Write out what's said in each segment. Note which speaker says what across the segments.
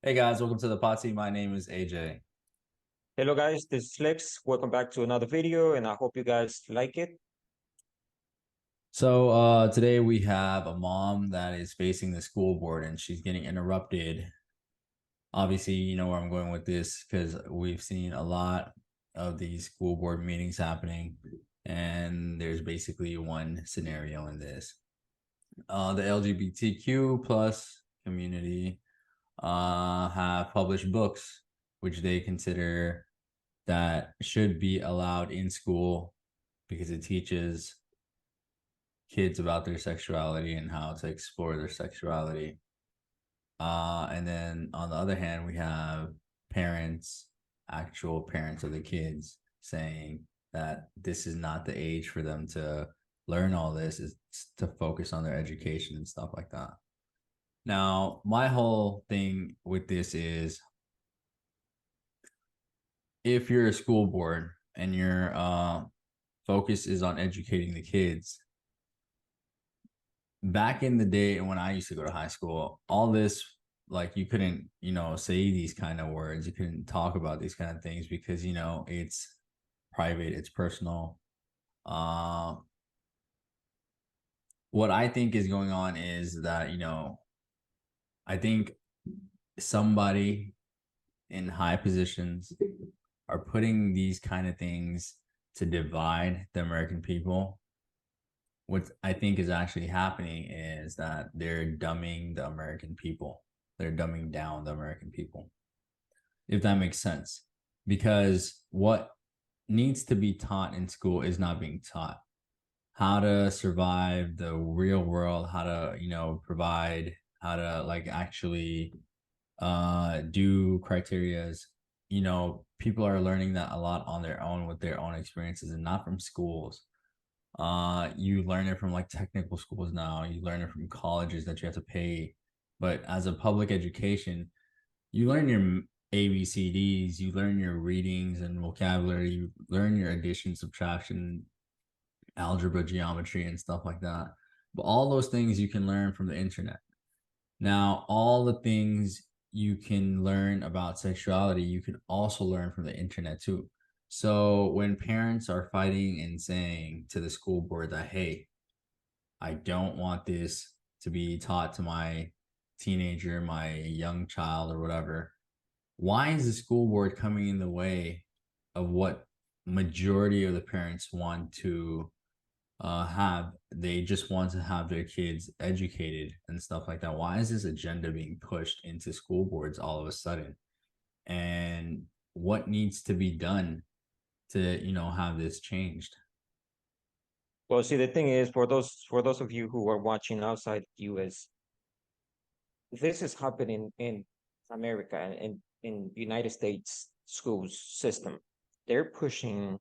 Speaker 1: Hey guys, welcome to the potty. My name is AJ.
Speaker 2: Hello guys, this is Lex. Welcome back to another video and I hope you guys like it.
Speaker 1: Today we have a mom that is facing the school board and she's getting interrupted. Obviously, you know where I'm going with this because we've seen a lot of these school board meetings happening, and there's basically one scenario in this. The LGBTQ plus community have published books which they consider that should be allowed in school because it teaches kids about their sexuality and how to explore their sexuality. And then on the other hand, we have parents, actual parents of the kids, saying that this is not the age for them to learn all this, is to focus on their education and stuff like that. Now, my whole thing with this is if you're a school board and your focus is on educating the kids, back in the day when I used to go to high school, all this, like, you couldn't, say these kind of words. You couldn't talk about these kind of things because, it's private, it's personal. Uh, what I think is going on is that, I think somebody in high positions are putting these kind of things to divide the American people. What I think is actually happening is that they're dumbing the American people. They're dumbing down the American people, if that makes sense. Because what needs to be taught in school is not being taught. How to survive the real world, how to, provide, how to like actually do criterias. People are learning that a lot on their own with their own experiences and not from schools. You learn it from like technical schools now, you learn it from colleges that you have to pay, but as a public education, you learn your ABCDs, you learn your readings and vocabulary, you learn your addition, subtraction, algebra, geometry, and stuff like that. But all those things you can learn from the internet. Now, all the things you can learn about sexuality, you can also learn from the internet too. So when parents are fighting and saying to the school board that, hey, I don't want this to be taught to my teenager, my young child, or whatever, why is the school board coming in the way of what majority of the parents want to have? They just want to have their kids educated and stuff like that. Why is this agenda being pushed into school boards all of a sudden? And what needs to be done to, have this changed?
Speaker 2: Well, see, the thing is, for those of you who are watching outside US, this is happening in America and in United States schools system. They're pushing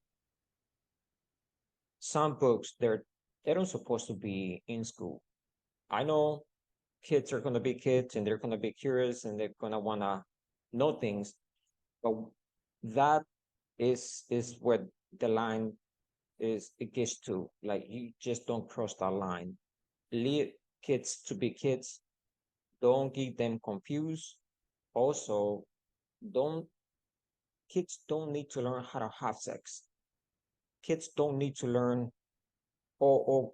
Speaker 2: some books they don't supposed to be in school. I know kids are gonna be kids and they're gonna be curious and they're gonna wanna know things, but that is where the line is it gets to. Like, you just don't cross that line. Leave kids to be kids. Don't get them confused. Also, don't kids don't need to learn how to have sex. Kids don't need to learn, or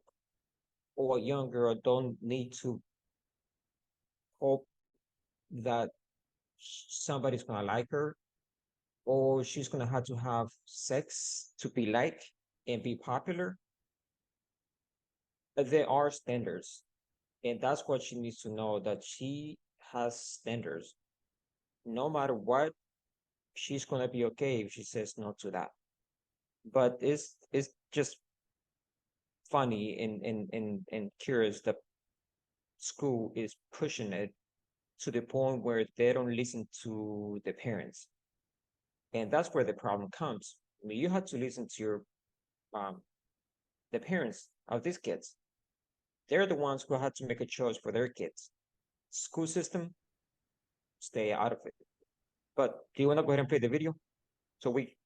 Speaker 2: or a young girl don't need to hope that somebody's gonna like her, or she's gonna have to have sex to be liked and be popular. But there are standards, and that's what she needs to know, that she has standards. No matter what, she's gonna be okay if she says no to that. But it's just funny and curious that school is pushing it to the point where they don't listen to the parents. And that's where the problem comes. I mean, you have to listen to your um the parents of these kids. They're the ones who had to make a choice for their kids. School system, stay out of it. But do you want to go ahead and play the video so we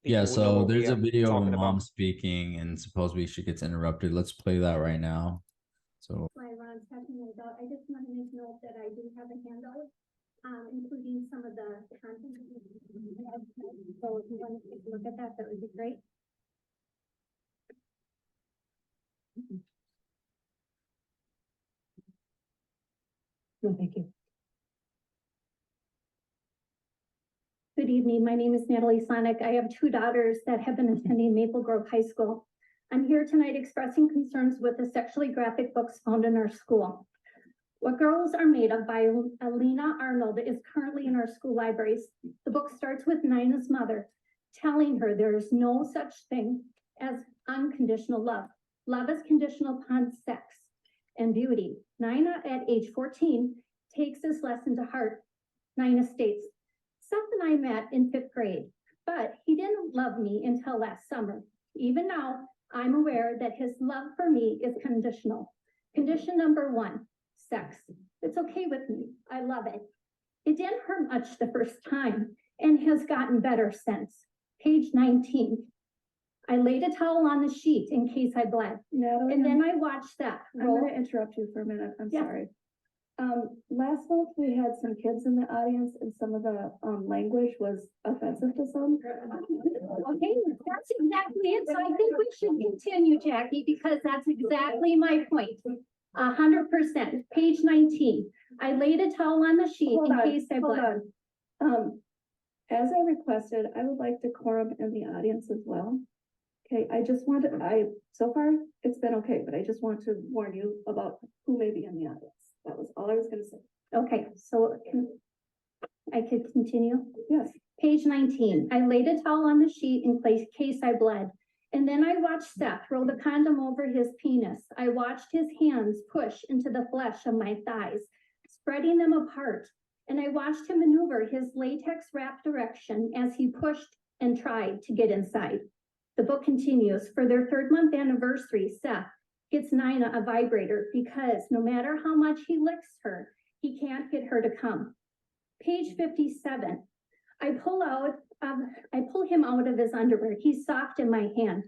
Speaker 1: Yeah,
Speaker 2: people will know
Speaker 1: so
Speaker 2: what we
Speaker 1: there's a
Speaker 2: are
Speaker 1: video of a
Speaker 2: talking about?
Speaker 1: mom speaking, and supposedly she gets interrupted. Let's play that right now. So
Speaker 3: My Ron's talking about, I just want to make note that I do have a handout including some of the content. So if you want to take a look at that, that would be great. No, thank you. Good evening. My name is Natalie Sonic. I have two daughters that have been attending Maple Grove High School. I'm here tonight expressing concerns with the sexually graphic books found in our school. What Girls Are Made Of by Alina Arnold is currently in our school libraries. The book starts with Nina's mother telling her there is no such thing as unconditional love. Love is conditional upon sex and beauty. Nina, at age 14, takes this lesson to heart. Nina states, Seth and I met in 5th grade, but he didn't love me until last summer. Even now, I'm aware that his love for me is conditional. Condition number 1, sex. It's okay with me. I love it. It didn't hurt much the first time and has gotten better since. Page 19. I laid a towel on the sheet in case I bled.
Speaker 4: Natalie,
Speaker 3: And then I watched that.
Speaker 4: I'm going to interrupt you for a minute. I'm
Speaker 3: Yeah.
Speaker 4: sorry. Last month we had some kids in the audience and some of the language was offensive to some.
Speaker 3: Okay, that's exactly it. So I think we should continue, Jackie, because that's exactly my point. 100%. Page 19. I laid a towel on the sheet in case I bled.
Speaker 4: As I requested, I would like decorum in the audience as well. Okay, so far it's been okay, but I just want to warn you about who may be in the audience. That was all I was gonna say.
Speaker 3: Okay, so I could continue?
Speaker 4: Yes.
Speaker 3: Page 19, I laid a towel on the sheet in case I bled. And then I watched Seth roll the condom over his penis. I watched his hands push into the flesh of my thighs, spreading them apart. And I watched him maneuver his latex wrapped erection as he pushed and tried to get inside. The book continues. For their 3rd month anniversary, Seth gets Nina a vibrator because no matter how much he licks her, he can't get her to come. Page 57. I pull him out of his underwear. He's soft in my hand.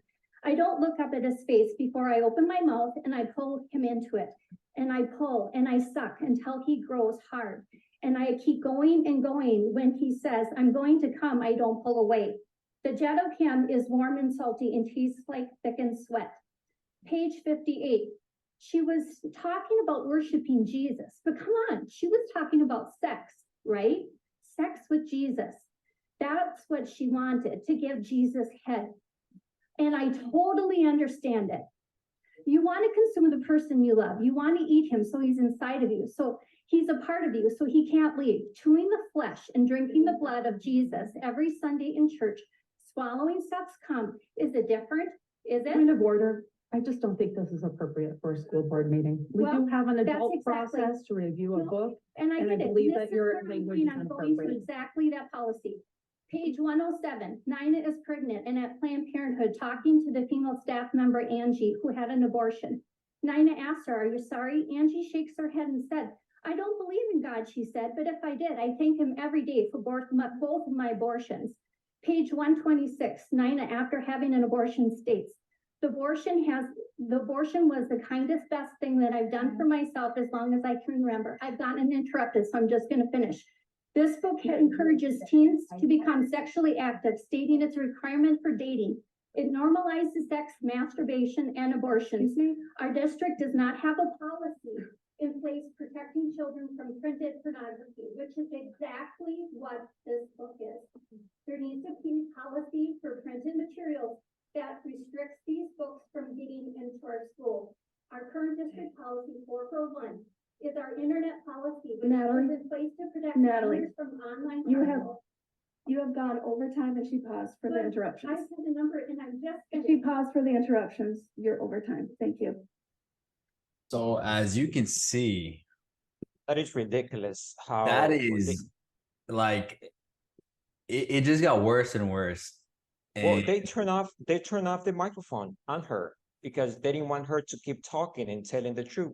Speaker 3: I don't look up at his face before I open my mouth and I pull him into it. And I pull and I suck until he grows hard. And I keep going and going. When he says, I'm going to come, I don't pull away. The jet of him is warm and salty and tastes like thickened sweat. Page 58. She was talking about worshiping Jesus, but come on, she was talking about sex, right? Sex with Jesus. That's what she wanted, to give Jesus head. And I totally understand it. You want to consume the person you love. You want to eat him so he's inside of you. So he's a part of you, so he can't leave. Chewing the flesh and drinking the blood of Jesus every Sunday in church, swallowing Seth's cum, is it different? Is it?
Speaker 5: Point of order. I just don't think this is appropriate for a school board meeting. We
Speaker 3: Well,
Speaker 5: do have an
Speaker 3: that's
Speaker 5: adult
Speaker 3: exactly-
Speaker 5: process to review a
Speaker 3: No,
Speaker 5: book.
Speaker 3: And I
Speaker 5: And I
Speaker 3: get it.
Speaker 5: believe
Speaker 3: This
Speaker 5: that your
Speaker 3: is what I'm
Speaker 5: language
Speaker 3: doing.
Speaker 5: is
Speaker 3: I'm going to
Speaker 5: inappropriate.
Speaker 3: exactly that policy. Page 107, Nina is pregnant and at Planned Parenthood talking to the female staff member, Angie, who had an abortion. Nina asked her, are you sorry? Angie shakes her head and said, I don't believe in God, she said, but if I did, I thank him every day for both of my abortions. Page 126, Nina, after having an abortion, states, the abortion was the kindest, best thing that I've done for myself as long as I can remember. I've gotten interrupted, so I'm just going to finish. This book encourages teens to become sexually active, stating it's a requirement for dating. It normalizes sex, masturbation, and abortions. Our district does not have a policy in place protecting children from printed pornography, which is exactly what this book is. There needs to be policy for printed materials that restricts these books from getting into our school. Our current district policy 441 is our internet policy, which
Speaker 4: Natalie,
Speaker 3: is in place to protect
Speaker 4: Natalie,
Speaker 3: minors from online.
Speaker 4: You have gone over time and she paused for the
Speaker 3: I
Speaker 4: interruptions.
Speaker 3: said the number and I'm just.
Speaker 4: If she paused for the interruptions, you're over time. Thank you.
Speaker 1: So as you can see,
Speaker 2: That is ridiculous. How
Speaker 1: that is like it just got worse and worse.
Speaker 2: Well,
Speaker 1: And
Speaker 2: they turn off the microphone on her because they didn't want her to keep talking and telling the truth.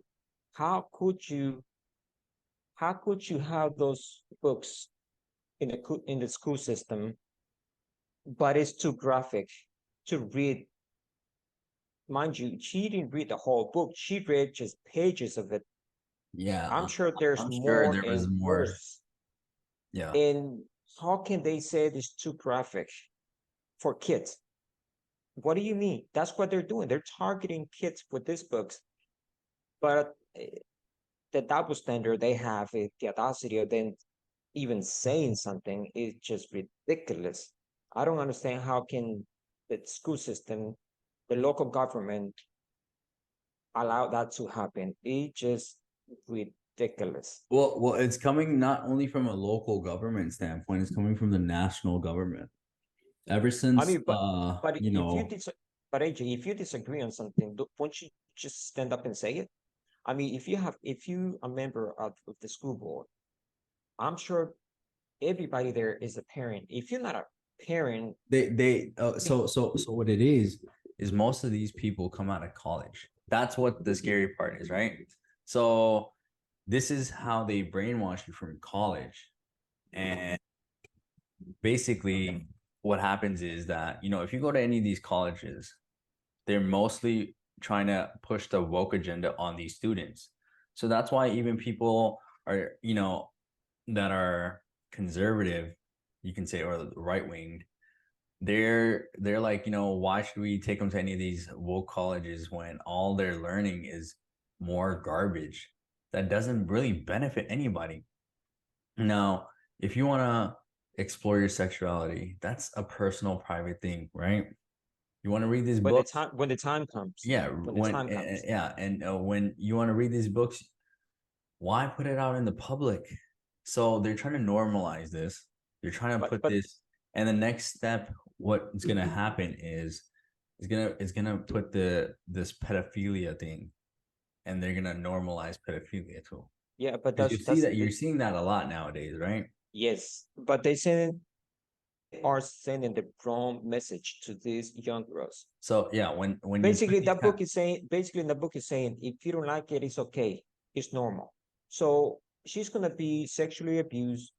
Speaker 2: How could you have those books in the school system, but it's too graphic to read? Mind you, she didn't read the whole book. She read just pages of it.
Speaker 1: yeah,
Speaker 2: I'm sure there's
Speaker 1: I'm
Speaker 2: more
Speaker 1: sure there was
Speaker 2: and
Speaker 1: more.
Speaker 2: worse.
Speaker 1: Yeah.
Speaker 2: And how can they say it is too graphic for kids? What do you mean? That's what they're doing. They're targeting kids with these books. But the double standard they have, the audacity of then even saying something is just ridiculous. I don't understand how can the school system, the local government allow that to happen. It's just ridiculous.
Speaker 1: Well, it's coming not only from a local government standpoint, it's coming from the national government. Ever
Speaker 2: I
Speaker 1: since,
Speaker 2: mean, but
Speaker 1: you
Speaker 2: if you
Speaker 1: know,
Speaker 2: but AJ, if you disagree on something, won't you just stand up and say it? I mean, if you a member of the school board, I'm sure everybody there is a parent. If you're not a parent,
Speaker 1: so what it is most of these people come out of college. That's what the scary part is, right? So this is how they brainwash you from college. And basically what happens is that, if you go to any of these colleges, they're mostly trying to push the woke agenda on these students. So that's why even people are, that are conservative, you can say, or right winged, they're like, why should we take them to any of these woke colleges when all they're learning is more garbage that doesn't really benefit anybody? Now, if you want to explore your sexuality, that's a personal, private thing, right? You want to read these books,
Speaker 2: when the time comes,
Speaker 1: yeah.
Speaker 2: when the time comes,
Speaker 1: Yeah, and when you want to read these books, why put it out in the public? So they're trying to normalize this. They're trying to put
Speaker 2: but
Speaker 1: this, and the next step, what's gonna happen is gonna put this pedophilia thing, and they're gonna normalize pedophilia too.
Speaker 2: yeah, but
Speaker 1: Because you're seeing that a lot nowadays, right?
Speaker 2: yes, but are sending the wrong message to these young girls.
Speaker 1: So yeah, when
Speaker 2: Basically, that book is saying, basically, in the book is saying, if you don't like it, it's okay, it's normal. So she's gonna be sexually abused,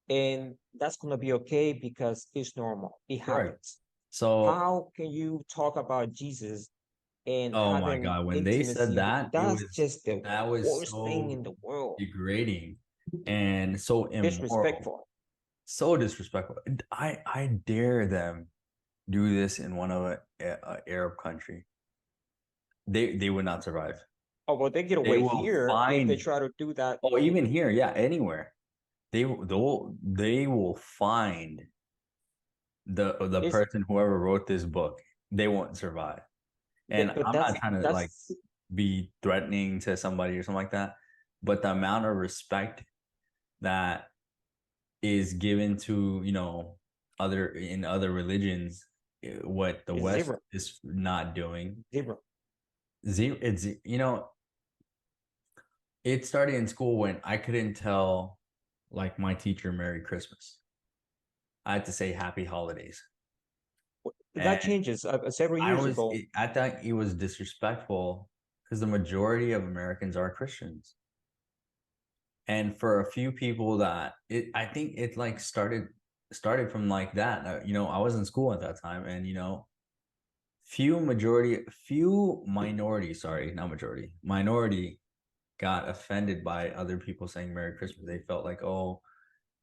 Speaker 2: and that's gonna be okay because it's normal. It
Speaker 1: right.
Speaker 2: happens.
Speaker 1: So
Speaker 2: How can you talk about Jesus and
Speaker 1: oh my
Speaker 2: having
Speaker 1: God, when they said
Speaker 2: intimacy?
Speaker 1: that,
Speaker 2: That's just the
Speaker 1: that was
Speaker 2: worst thing
Speaker 1: so
Speaker 2: in the world.
Speaker 1: degrading and so immoral,
Speaker 2: Disrespectful.
Speaker 1: so disrespectful. I dare them do this in one of a Arab country. They would not survive.
Speaker 2: Oh, well, they get
Speaker 1: They
Speaker 2: away
Speaker 1: will
Speaker 2: here if they
Speaker 1: find,
Speaker 2: try to do that.
Speaker 1: oh, even here, yeah, anywhere. They will find the
Speaker 2: It's
Speaker 1: person, whoever wrote this book. They won't survive. And
Speaker 2: but
Speaker 1: I'm not trying to like
Speaker 2: that's
Speaker 1: be threatening to somebody or something like that, but the amount of respect that is given to, other religions, what the
Speaker 2: it's
Speaker 1: West
Speaker 2: zero,
Speaker 1: is not doing.
Speaker 2: zero.
Speaker 1: Zero, it's, it started in school when I couldn't tell like my teacher Merry Christmas. I had to say Happy Holidays.
Speaker 2: That
Speaker 1: And
Speaker 2: changes several years ago.
Speaker 1: I thought it was disrespectful because the majority of Americans are Christians. And for a few people that I think it like started from like that. I was in school at that time, and few minority, sorry, not majority, minority got offended by other people saying Merry Christmas. They felt like, oh,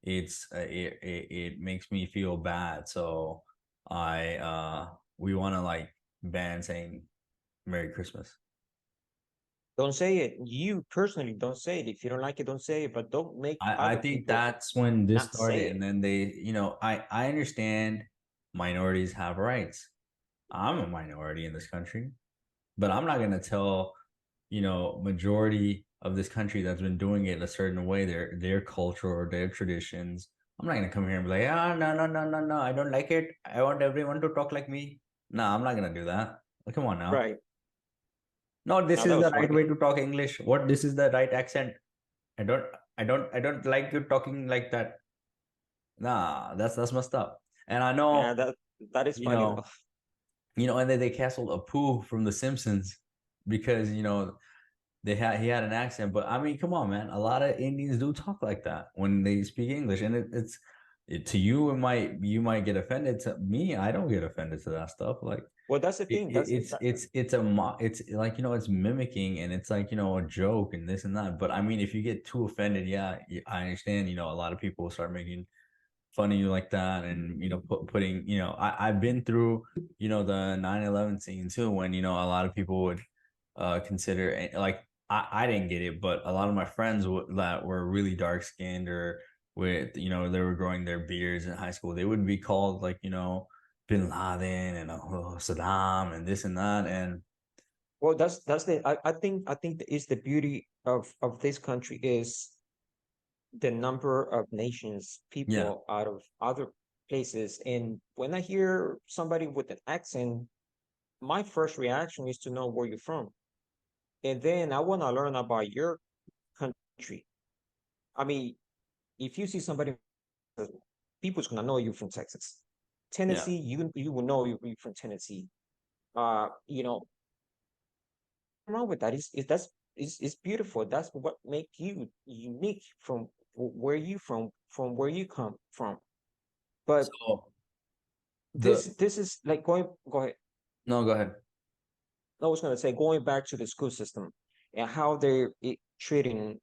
Speaker 1: it makes me feel bad, so we want to like ban saying Merry Christmas.
Speaker 2: Don't say it. You personally don't say it. If you don't like it, don't say it. But don't make
Speaker 1: I
Speaker 2: other
Speaker 1: think
Speaker 2: people
Speaker 1: that's when this
Speaker 2: not say
Speaker 1: started,
Speaker 2: it.
Speaker 1: and then they, I understand minorities have rights. I'm a minority in this country, but I'm not gonna tell, majority of this country that's been doing it a certain way, their culture or their traditions. I'm not gonna come here and be like, no, no, no, no, no, I don't like it. I want everyone to talk like me. No, I'm not gonna do that. Like, come on now.
Speaker 2: Right.
Speaker 1: No, this
Speaker 2: Now that
Speaker 1: is the
Speaker 2: was
Speaker 1: right
Speaker 2: funny.
Speaker 1: way to talk English. What? This is the right accent. I don't, I don't like you talking like that. Nah, that's messed up. And I
Speaker 2: Yeah,
Speaker 1: know,
Speaker 2: that is
Speaker 1: you
Speaker 2: funny though.
Speaker 1: know, and then they canceled Apu from The Simpsons because he had an accent. But I mean, come on, man. A lot of Indians do talk like that when they speak English, and to you, you might get offended. To me, I don't get offended to that stuff. Like,
Speaker 2: Well, that's the thing.
Speaker 1: It's like, it's mimicking, and it's like, a joke and this and that. But I mean, if you get too offended, yeah, I understand. A lot of people will start making fun of you like that, and putting, I've been through, the 9/11 scene too, when a lot of people would consider, like, I didn't get it, but a lot of my friends that were really dark skinned, or with, they were growing their beards in high school, they would be called, like, Bin Laden and Saddam and this and that. And
Speaker 2: Well, that's the I think that is the beauty of this country is the number of nations,
Speaker 1: yeah,
Speaker 2: people out of other places. And when I hear somebody with an accent, my first reaction is to know where you're from. And then I want to learn about your country. I mean, if you see somebody, people's gonna know you from Texas.
Speaker 1: yeah.
Speaker 2: Tennessee, you will know you from Tennessee. You know, wrong with that is that's is beautiful. That's what make you unique from where you from where you come from. But
Speaker 1: So the
Speaker 2: this is like going go ahead.
Speaker 1: no, go ahead.
Speaker 2: I was gonna say going back to the school system and how they're treating
Speaker 1: Absolutely.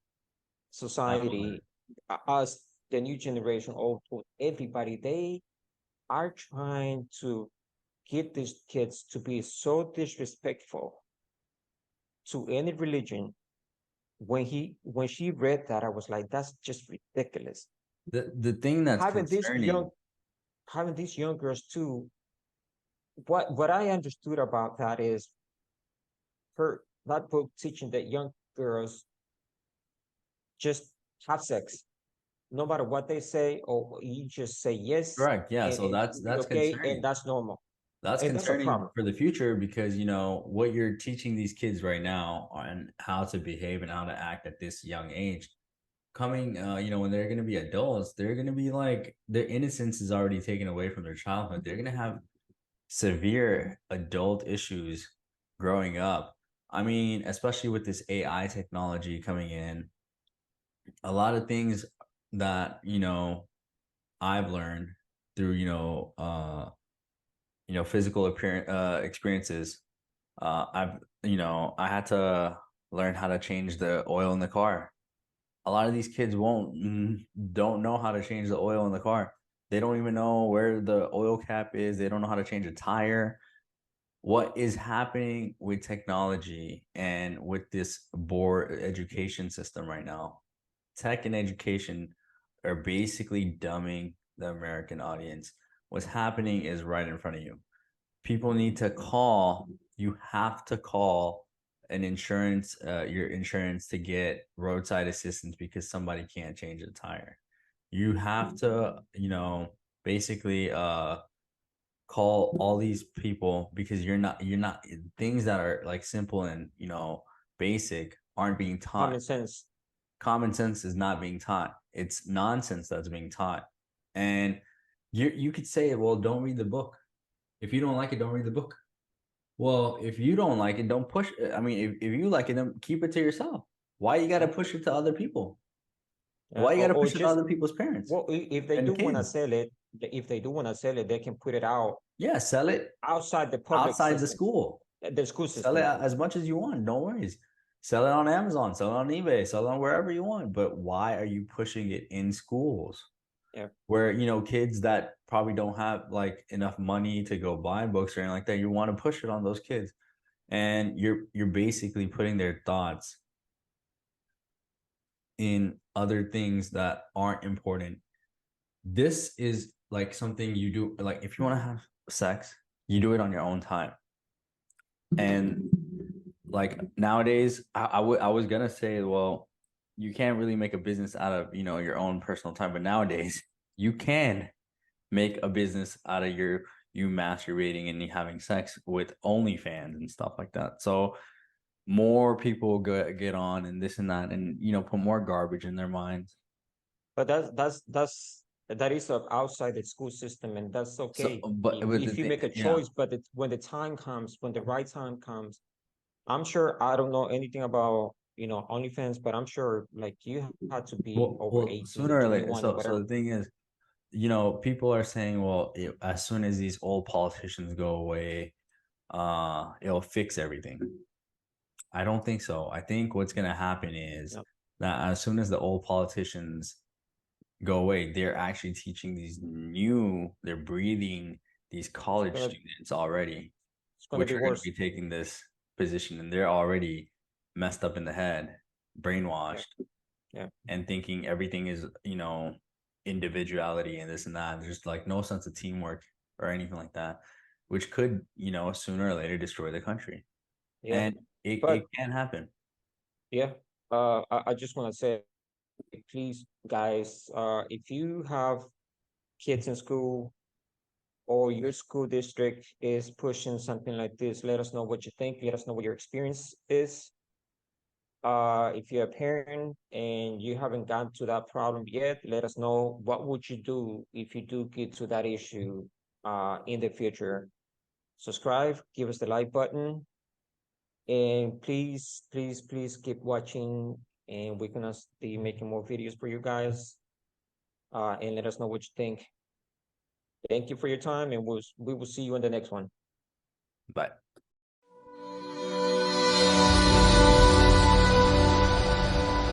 Speaker 2: society, us, the new generation, or everybody. They are trying to get these kids to be so disrespectful to any religion. When she read that, I was like, that's just ridiculous.
Speaker 1: The thing that's
Speaker 2: Having these
Speaker 1: concerning.
Speaker 2: young girls too. What I understood about that is her that book teaching that young girls just have sex, no matter what they say, or you just say yes,
Speaker 1: Correct. Yeah.
Speaker 2: and
Speaker 1: So
Speaker 2: it be
Speaker 1: that's
Speaker 2: okay, and
Speaker 1: concerning.
Speaker 2: that's normal,
Speaker 1: That's
Speaker 2: and that's a
Speaker 1: concerning
Speaker 2: problem.
Speaker 1: for the future, because what you're teaching these kids right now on how to behave and how to act at this young age, coming, when they're going to be adults, they're going to be like, their innocence is already taken away from their childhood. They're going to have severe adult issues growing up. I mean, especially with this AI technology coming in, a lot of things that, I've learned through, physical appearance experiences. I had to learn how to change the oil in the car. A lot of these kids don't know how to change the oil in the car. They don't even know where the oil cap is. They don't know how to change a tire. What is happening with technology and with this board education system right now? Tech and education are basically dumbing the American audience. What's happening is right in front of you. People need to call. You have to call your insurance, to get roadside assistance because somebody can't change a tire. You have to, basically call all these people, because you're not things that are like simple and basic aren't being taught.
Speaker 2: Common sense.
Speaker 1: Common sense is not being taught. It's nonsense that's being taught. And you could say, well, don't read the book. If you don't like it, don't read the book. Well, if you don't like it, don't push it. I mean, if you like it, then keep it to yourself. Why you got to push it to other people? Why you got to
Speaker 2: Or
Speaker 1: push it to
Speaker 2: just
Speaker 1: other people's parents
Speaker 2: well, if they
Speaker 1: and
Speaker 2: do want to
Speaker 1: kids?
Speaker 2: sell it, if they do want to sell it, they can put it out
Speaker 1: Yeah, sell it
Speaker 2: outside the public
Speaker 1: outside the
Speaker 2: system,
Speaker 1: school.
Speaker 2: the school
Speaker 1: Sell it
Speaker 2: system.
Speaker 1: as much as you want. No worries. Sell it on Amazon, sell it on eBay, sell it on wherever you want. But why are you pushing it in schools
Speaker 2: Yeah.
Speaker 1: where, kids that probably don't have like enough money to go buy books or anything like that, you want to push it on those kids. And you're basically putting their thoughts in other things that aren't important. This is like something you do, like if you want to have sex, you do it on your own time. And like nowadays, I was gonna say, well, you can't really make a business out of, your own personal time, but nowadays you can make a business out of you masturbating and you having sex with OnlyFans and stuff like that. So more people get on and this and that, and put more garbage in their minds.
Speaker 2: But that is outside the school system, and that's
Speaker 1: So
Speaker 2: okay
Speaker 1: but the
Speaker 2: if you
Speaker 1: thing,
Speaker 2: make a
Speaker 1: yeah.
Speaker 2: choice. But when the time comes, when the right time comes, I'm sure I don't know anything about OnlyFans, but I'm sure like you had to be over
Speaker 1: Well,
Speaker 2: 18 or
Speaker 1: sooner or later.
Speaker 2: 21 or
Speaker 1: So
Speaker 2: whatever.
Speaker 1: the thing is, people are saying, well, as soon as these old politicians go away, it'll fix everything. I don't think so. I think what's gonna happen is
Speaker 2: Yep.
Speaker 1: that as soon as the old politicians go away, they're actually teaching they're breeding these college
Speaker 2: gonna-
Speaker 1: students already,
Speaker 2: It's gonna
Speaker 1: which
Speaker 2: be
Speaker 1: are going to
Speaker 2: worse.
Speaker 1: be taking this position, and they're already messed up in the head, brainwashed,
Speaker 2: Yeah.
Speaker 1: and thinking everything is, individuality and this and that. There's like no sense of teamwork or anything like that, which could, sooner or later destroy the country.
Speaker 2: Yeah,
Speaker 1: And it
Speaker 2: but
Speaker 1: can happen.
Speaker 2: yeah, I just want to say, please, guys, if you have kids in school or your school district is pushing something like this, let us know what you think. Let us know what your experience is. If you're a parent and you haven't gotten to that problem yet, let us know what would you do if you do get to that issue in the future. Subscribe, give us the like button, and please, please, please keep watching, and we're gonna be making more videos for you guys. And let us know what you think. Thank you for your time, and we will see you in the next one.
Speaker 1: But